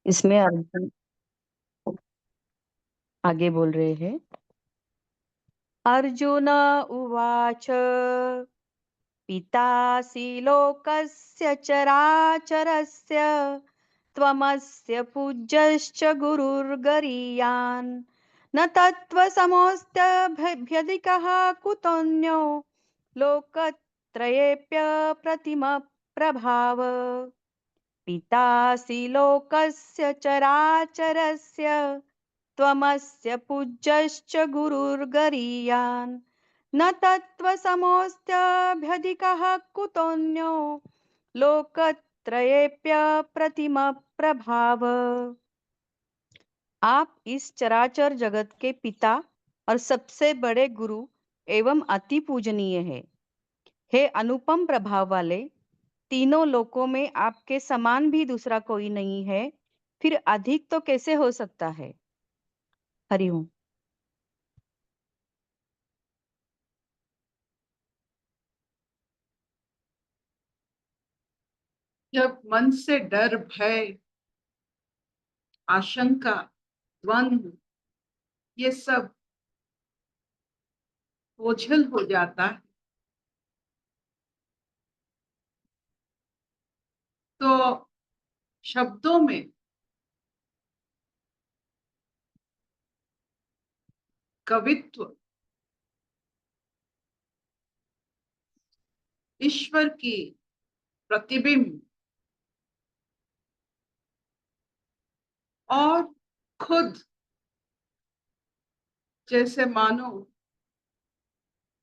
इसमें अर्जुन आगे बोल रहे हैं। अर्जुन उवाच पितासि लोकस्य चराचरस्य त्वमस्य पूज्यश्च गुरुर्गरीयान् न तत्त्वसमोऽस्त्यभ्यधिकः कुतोऽन्यो लोकत्रयेऽप्यप्रतिमप्रभाव पितासि लोकस्य चराचरस्य त्वमस्य पूज्यश्च गुरुर्गरीयान् न तत्त्वसमोऽस्त्यभ्यधिकः कुतोऽन्यो लोकत्रयेऽप्यप्रतिमप्रभाव। आप इस चराचर जगत के पिता और सबसे बड़े गुरु एवं अति पूजनीय है। हे अनुपम प्रभाव वाले, तीनों लोकों में आपके समान भी दूसरा कोई नहीं है, फिर अधिक तो कैसे हो सकता है। हरिओम। जब मन से डर, भय, आशंका, द्वंद्व ये सब ओझल हो जाता है तो शब्दों में कवित्व, ईश्वर की प्रतिबिंब और खुद जैसे मानो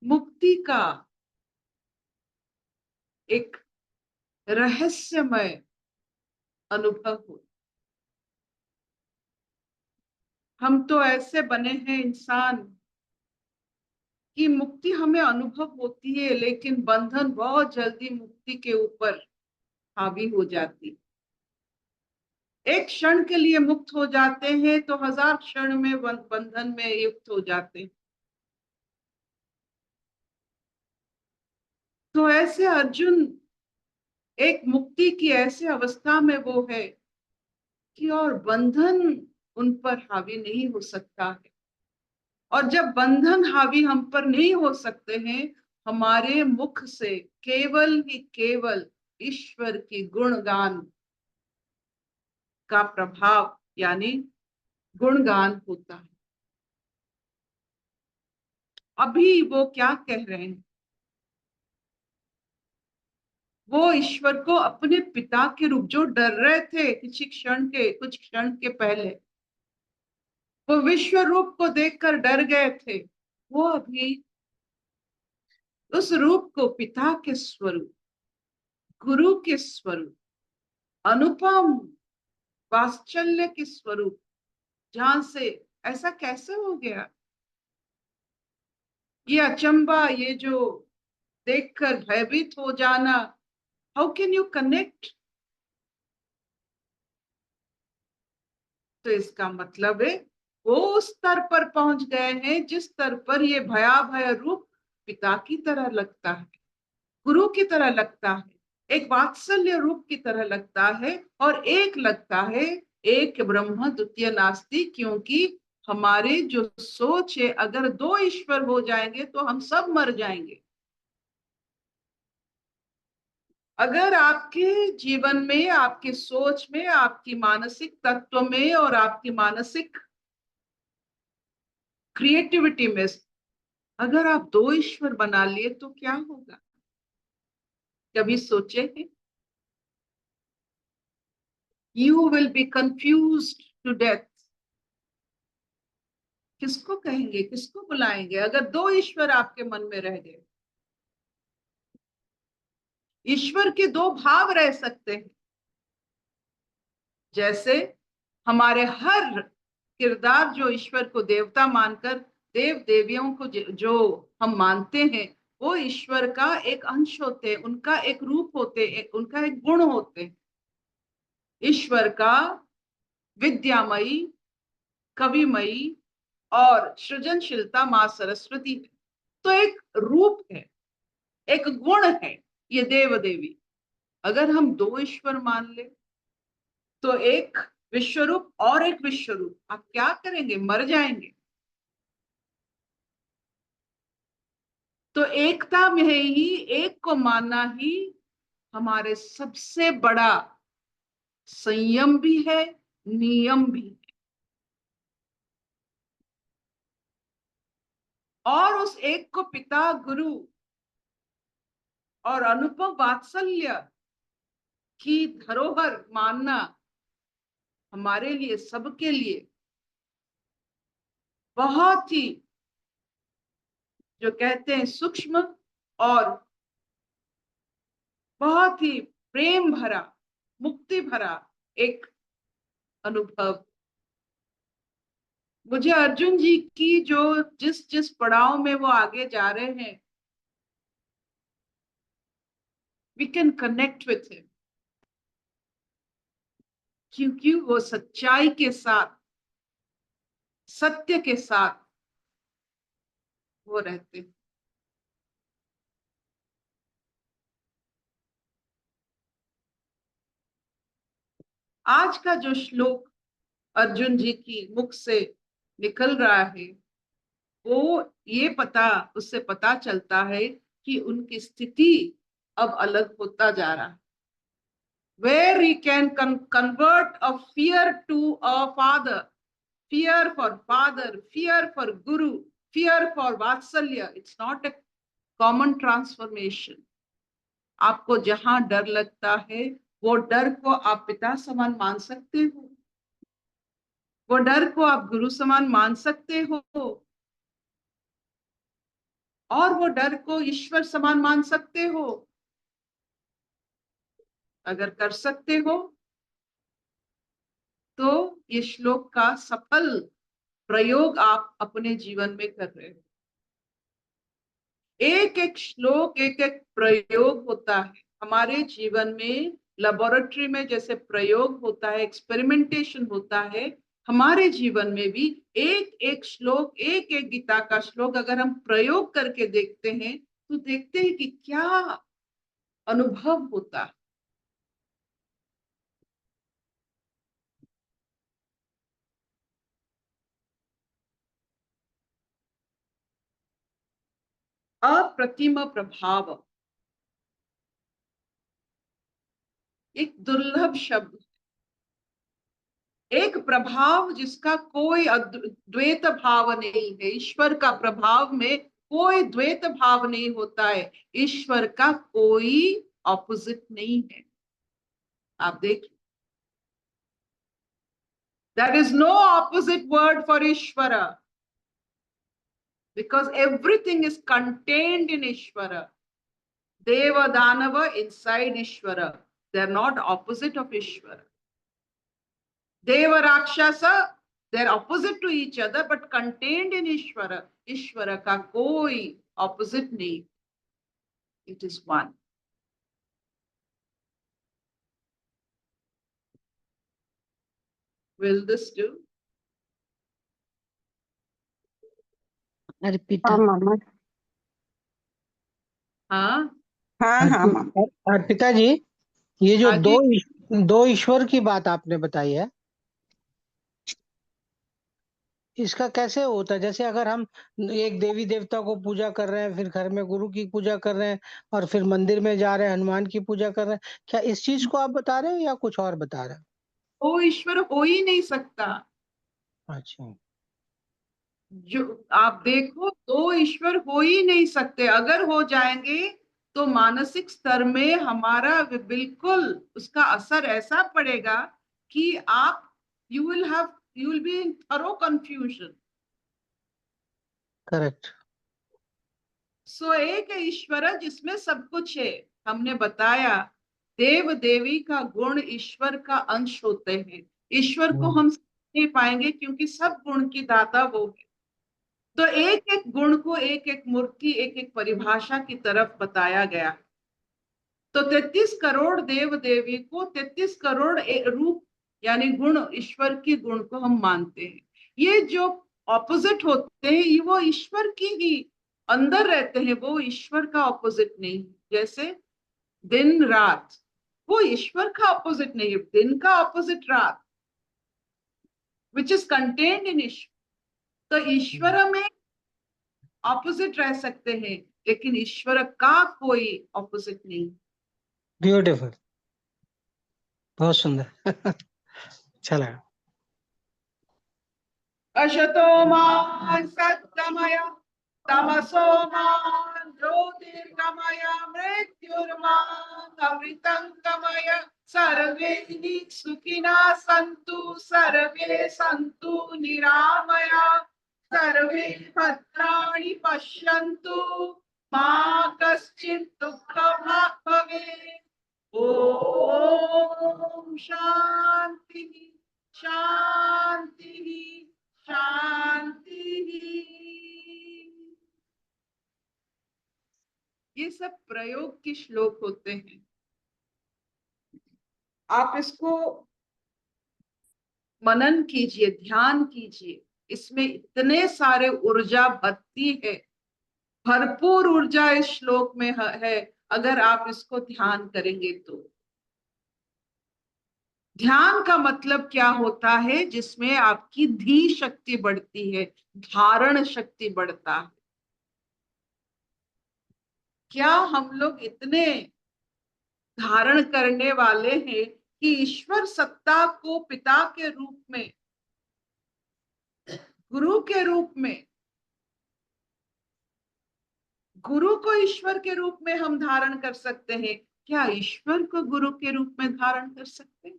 मुक्ति का एक रहस्यमय अनुभव हो। हम तो ऐसे बने हैं इंसान कि मुक्ति हमें अनुभव होती है, लेकिन बंधन बहुत जल्दी मुक्ति के ऊपर हावी हो जाती। एक क्षण के लिए मुक्त हो जाते हैं तो हजार क्षण में बंधन में युक्त हो जाते हैं। तो ऐसे अर्जुन एक मुक्ति की ऐसी अवस्था में वो है कि और बंधन उन पर हावी नहीं हो सकता है। और जब बंधन हावी हम पर नहीं हो सकते हैं, हमारे मुख से केवल ही केवल ईश्वर की गुणगान का प्रभाव यानी गुणगान होता है। अभी वो क्या कह रहे हैं, वो ईश्वर को अपने पिता के रूप, जो डर रहे थे कुछ क्षण के पहले, वो विश्व रूप को देखकर डर गए थे, वो अभी उस रूप को पिता के स्वरूप, गुरु के स्वरूप, अनुपम वात्सल्य के स्वरूप, जहां से ऐसा कैसे हो गया, ये अचंबा, ये जो देखकर भयभीत हो जाना, हाउ कैन यू कनेक्ट। तो इसका मतलब है वो उस स्तर पर पहुंच गए हैं जिस स्तर पर ये भयाभय रूप पिता की तरह लगता है, गुरु की तरह लगता है, एक वात्सल्य रूप की तरह लगता है, और एक लगता है एक ब्रह्म द्वितीय नास्ति, क्योंकि हमारे जो सोच है, अगर दो ईश्वर हो जाएंगे तो हम सब मर जाएंगे। अगर आपके जीवन में, आपकी सोच में, आपकी मानसिक तत्व में और आपकी मानसिक क्रिएटिविटी में अगर आप दो ईश्वर बना लिए तो क्या होगा, कभी सोचे हैं? You will be confuse to death. किसको कहेंगे, किसको बुलाएंगे अगर दो ईश्वर आपके मन में रह गए। ईश्वर के दो भाव रह सकते हैं, जैसे हमारे हर किरदार जो ईश्वर को देवता मानकर, देव देवियों को जो हम मानते हैं, वो ईश्वर का एक अंश होते हैं, उनका एक रूप होते हैं, उनका एक गुण होते हैं। ईश्वर का विद्यामयी, कविमयी और सृजनशीलता मां सरस्वती है। तो एक रूप है, एक गुण है ये देव देवी। अगर हम दो ईश्वर मान ले तो एक विश्वरूप और एक विश्वरूप, आप क्या करेंगे? मर जाएंगे। तो एकता में ही, एक को मानना ही हमारे सबसे बड़ा संयम भी है, नियम भी है। और उस एक को पिता, गुरु और अनुपम वात्सल्य की धरोहर मानना हमारे लिए, सबके लिए बहुत ही, जो कहते हैं, सूक्ष्म और बहुत ही प्रेम भरा, मुक्ति भरा एक अनुभव। मुझे अर्जुन जी की जो जिस जिस पड़ाव में वो आगे जा रहे हैं, we can connect with him, क्योंकि वो सच्चाई के साथ, सत्य के साथ वो रहते हैं। आज का जो श्लोक अर्जुन जी की मुख से निकल रहा है, वो ये उससे पता चलता है कि उनकी स्थिति अब अलग होता जा रहा है। Where he can convert a fear to a father, fear for father, fear for guru, fear for vatsalya. It's not a common transformation. आपको जहां डर लगता है, वो डर को आप पिता समान मान सकते हो, वो डर को आप गुरु समान मान सकते हो, और वो डर को ईश्वर समान मान सकते हो। अगर कर सकते हो तो ये श्लोक का सफल प्रयोग आप अपने जीवन में कर रहे हो। एक एक श्लोक, एक एक प्रयोग होता है हमारे जीवन में। लेबोरेटरी में जैसे प्रयोग होता है, एक्सपेरिमेंटेशन होता है, हमारे जीवन में भी एक एक श्लोक, एक एक गीता का श्लोक अगर हम प्रयोग करके देखते हैं, तो देखते हैं कि क्या अनुभव होता है। अप्रतिम प्रभाव एक दुर्लभ शब्द, एक प्रभाव जिसका कोई द्वैत भाव नहीं है। ईश्वर का प्रभाव में कोई द्वैत भाव नहीं होता है, ईश्वर का कोई ऑपोजिट नहीं है। आप देखिए, there is no opposite word for Ishwar, because everything is contained in Ishwar. Deva danava inside Ishwar, they are not opposite of Ishwar. Deva Rakshasa, they're opposite to each other, but contained in Ishvara. Ishvara ka koi opposite nahi. It is one. Will this do? Arpita. हाँ मामा। हाँ हाँ हाँ मामा। अर्पिता जी, ये जो हाँ जी। दो ईश्वर की बात आपने बताई है, इसका कैसे होता है? जैसे अगर हम एक देवी देवता को पूजा कर रहे हैं, फिर घर में गुरु की पूजा कर रहे हैं, और फिर मंदिर में जा रहे हैं हनुमान की पूजा कर रहे हैं, क्या इस चीज को आप बता रहे हो या कुछ और बता रहे वो ईश्वर हो ही नहीं सकता। हो? अच्छा। जो आप देखो, दो ईश्वर हो ही नहीं सकते। अगर हो जाएंगे तो मानसिक स्तर में हमारा बिल्कुल उसका असर ऐसा पड़ेगा कि आप you will be in thorough confusion. Correct. So एक ईश्वर जिसमें सब कुछ है। हमने बताया देव देवी का गुण ईश्वर का अंश होते हैं। ईश्वर को हम समझ नहीं पाएंगे क्योंकि सब गुण की दाता वो है। तो एक एक गुण को, एक एक मूर्ति, एक एक परिभाषा की तरफ बताया गया। तो 33 करोड़ देव देवी को 33 करोड़ रूप यानी गुण, ईश्वर की गुण को हम मानते हैं। ये जो ऑपोजिट होते हैं, ये वो ईश्वर की ही अंदर रहते हैं, वो ईश्वर का ऑपोजिट नहीं। जैसे दिन रात, वो ईश्वर का ऑपोजिट नहीं है, दिन का ऑपोजिट रात। which is contained in ईश्वर। तो ईश्वर में ऑपोजिट रह सकते हैं, लेकिन ईश्वर का कोई ऑपोजिट नहीं। ब्यूटीफुल, बहुत सुंदर। अच्छा लगा। अशतो मा सत्तमय तमसो मा ज्योतिर्गमय मृत्युर्मा अमृतंगमय। सर्वे सुखिनः सन्तु सर्वे सन्तु निरामया सर्वे भद्राणि पश्यन्तु मा कश्चित् दुःखभाग् भवेत्। ओम शांति शांति शांति। ये सब प्रयोग के श्लोक होते हैं। आप इसको मनन कीजिए, ध्यान कीजिए, इसमें इतने सारे ऊर्जा भरती है, भरपूर ऊर्जा इस श्लोक में है। अगर आप इसको ध्यान करेंगे तो ध्यान का मतलब क्या होता है? जिसमें आपकी धी शक्ति बढ़ती है, धारण शक्ति बढ़ता है। क्या हम लोग इतने धारण करने वाले हैं कि ईश्वर सत्ता को पिता के रूप में, गुरु के रूप में, गुरु को ईश्वर के रूप में हम धारण कर सकते हैं? क्या ईश्वर को गुरु के रूप में धारण कर सकते हैं?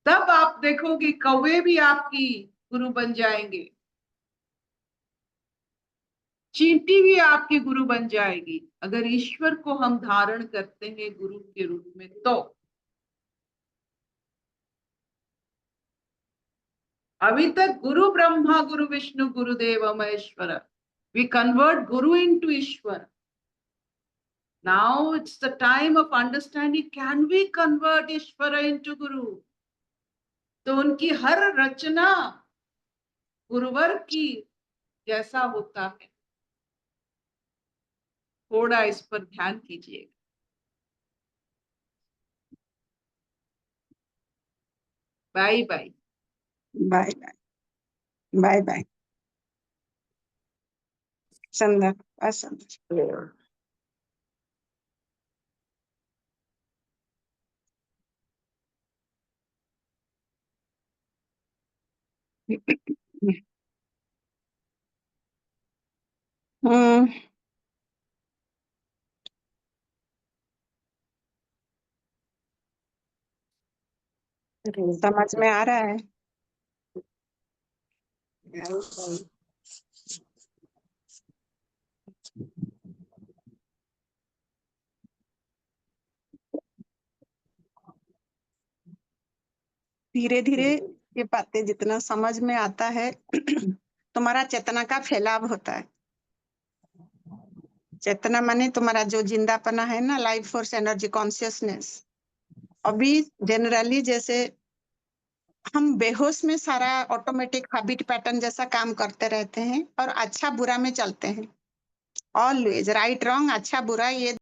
तब आप देखोगे कौवे भी आपकी गुरु बन जाएंगे, चींटी भी आपकी गुरु बन जाएगी, अगर ईश्वर को हम धारण करते हैं गुरु के रूप में। तो अभी तक गुरु ब्रह्मा गुरु विष्णु गुरुदेव Maheshwar, we convert guru into Ishwar. Now it's the time of understanding, can we convert Ishwar into guru? तो उनकी हर रचना गुरुवर की जैसा होता है। थोड़ा इस पर ध्यान कीजिएगा। Bye bye bye bye bye bye. सुंदर, बहुत सुंदर। हम्म, समझ में आ रहा है। धीरे धीरे ये बातें जितना समझ में आता है तुम्हारा चेतना का फैलाव होता है। चेतना माने तुम्हारा जो जिंदापना है ना, लाइफ फोर्स, एनर्जी, कॉन्शियसनेस। अभी जनरली जैसे हम बेहोश में सारा ऑटोमेटिक हैबिट पैटर्न जैसा काम करते रहते हैं और अच्छा बुरा में चलते हैं। ऑलवेज राइट रॉन्ग, अच्छा बुरा, ये